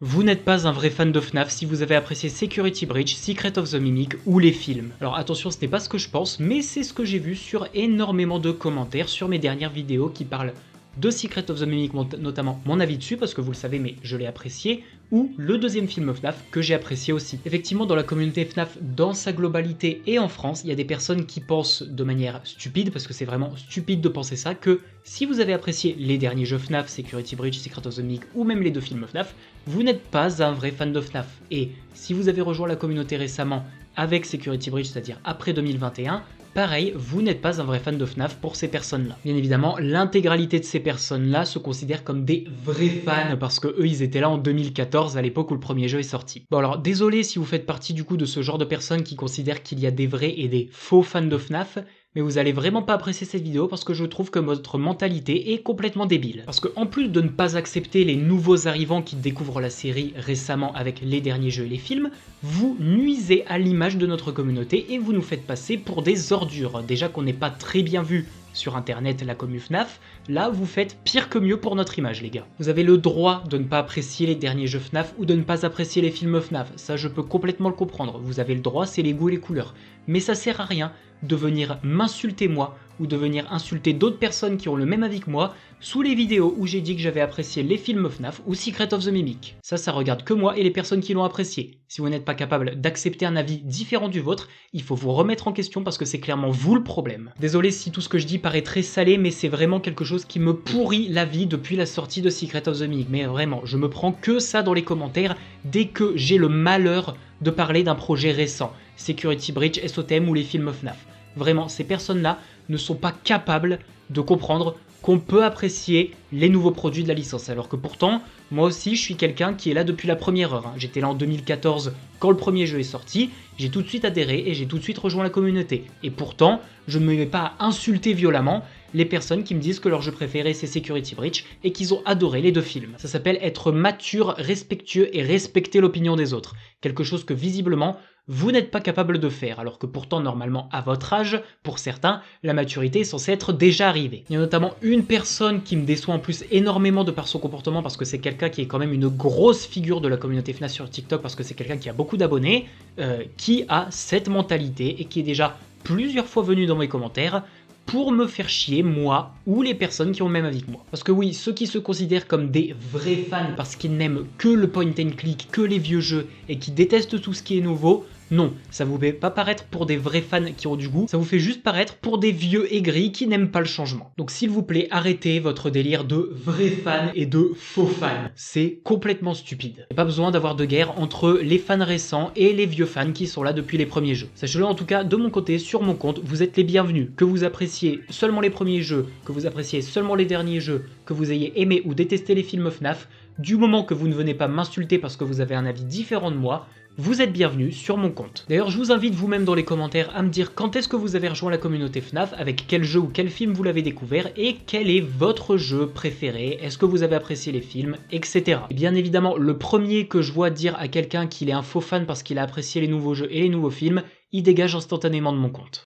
Vous n'êtes pas un vrai fan de FNAF si vous avez apprécié Security Breach, Secret of the Mimic ou les films. Alors attention, ce n'est pas ce que je pense, mais c'est ce que j'ai vu sur énormément de commentaires sur mes dernières vidéos qui parlent de Secret of the Mimic, notamment mon avis dessus, parce que vous le savez, mais je l'ai apprécié, ou le deuxième film FNAF que j'ai apprécié aussi. Effectivement, dans la communauté FNAF, dans sa globalité et en France, il y a des personnes qui pensent de manière stupide, parce que c'est vraiment stupide de penser ça, que si vous avez apprécié les derniers jeux FNAF, Security Breach, Secret of the Mimic ou même les deux films FNAF, vous n'êtes pas un vrai fan de FNAF. Et si vous avez rejoint la communauté récemment avec Security Breach, c'est-à-dire après 2021, pareil, vous n'êtes pas un vrai fan de FNAF pour ces personnes-là. Bien évidemment, l'intégralité de ces personnes-là se considèrent comme des vrais fans parce que eux, ils étaient là en 2014, à l'époque où le premier jeu est sorti. Bon alors, désolé si vous faites partie du coup de ce genre de personnes qui considèrent qu'il y a des vrais et des faux fans de FNAF, mais vous allez vraiment pas apprécier cette vidéo parce que je trouve que votre mentalité est complètement débile. Parce que en plus de ne pas accepter les nouveaux arrivants qui découvrent la série récemment avec les derniers jeux et les films, vous nuisez à l'image de notre communauté et vous nous faites passer pour des ordures. Déjà qu'on n'est pas très bien vu sur internet la commu FNAF, là vous faites pire que mieux pour notre image les gars. Vous avez le droit de ne pas apprécier les derniers jeux FNAF ou de ne pas apprécier les films FNAF, ça je peux complètement le comprendre, vous avez le droit, c'est les goûts et les couleurs. Mais ça sert à rien de venir m'insulter moi ou de venir insulter d'autres personnes qui ont le même avis que moi sous les vidéos où j'ai dit que j'avais apprécié les films FNAF ou Secret of the Mimic. Ça regarde que moi et les personnes qui l'ont apprécié. Si vous n'êtes pas capable d'accepter un avis différent du vôtre, il faut vous remettre en question parce que c'est clairement vous le problème. Désolé si tout ce que je dis paraît très salé, mais c'est vraiment quelque chose qui me pourrit la vie depuis la sortie de Secret of the Mimic. Mais vraiment, je me prends que ça dans les commentaires dès que j'ai le malheur de parler d'un projet récent. Security Breach, SOTM ou les films FNAF. Vraiment, ces personnes-là ne sont pas capables de comprendre qu'on peut apprécier les nouveaux produits de la licence. Alors que pourtant, moi aussi, je suis quelqu'un qui est là depuis la première heure. J'étais là en 2014 quand le premier jeu est sorti, j'ai tout de suite adhéré et j'ai tout de suite rejoint la communauté. Et pourtant, je ne me mets pas à insulter violemment les personnes qui me disent que leur jeu préféré c'est Security Breach et qu'ils ont adoré les deux films. Ça s'appelle être mature, respectueux et respecter l'opinion des autres. Quelque chose que visiblement, vous n'êtes pas capable de faire, alors que pourtant normalement à votre âge, pour certains, la maturité est censée être déjà arrivée. Il y a notamment une personne qui me déçoit en plus énormément de par son comportement parce que c'est quelqu'un qui est quand même une grosse figure de la communauté FNAF sur TikTok parce que c'est quelqu'un qui a beaucoup d'abonnés, qui a cette mentalité et qui est déjà plusieurs fois venu dans mes commentaires pour me faire chier, moi, ou les personnes qui ont le même avis que moi. Parce que oui, ceux qui se considèrent comme des vrais fans parce qu'ils n'aiment que le point and click, que les vieux jeux, et qui détestent tout ce qui est nouveau, non, ça vous fait pas paraître pour des vrais fans qui ont du goût, ça vous fait juste paraître pour des vieux aigris qui n'aiment pas le changement. Donc s'il vous plaît, arrêtez votre délire de vrais fans et de faux fans. C'est complètement stupide. Il n'y a pas besoin d'avoir de guerre entre les fans récents et les vieux fans qui sont là depuis les premiers jeux. Sachez-le en tout cas, de mon côté, sur mon compte, vous êtes les bienvenus. Que vous appréciez seulement les premiers jeux, que vous appréciez seulement les derniers jeux, que vous ayez aimé ou détesté les films FNAF, du moment que vous ne venez pas m'insulter parce que vous avez un avis différent de moi, vous êtes bienvenus sur mon compte. D'ailleurs, je vous invite vous-même dans les commentaires à me dire quand est-ce que vous avez rejoint la communauté FNAF, avec quel jeu ou quel film vous l'avez découvert et quel est votre jeu préféré, est-ce que vous avez apprécié les films, etc. Et bien évidemment, le premier que je vois dire à quelqu'un qu'il est un faux fan parce qu'il a apprécié les nouveaux jeux et les nouveaux films, il dégage instantanément de mon compte.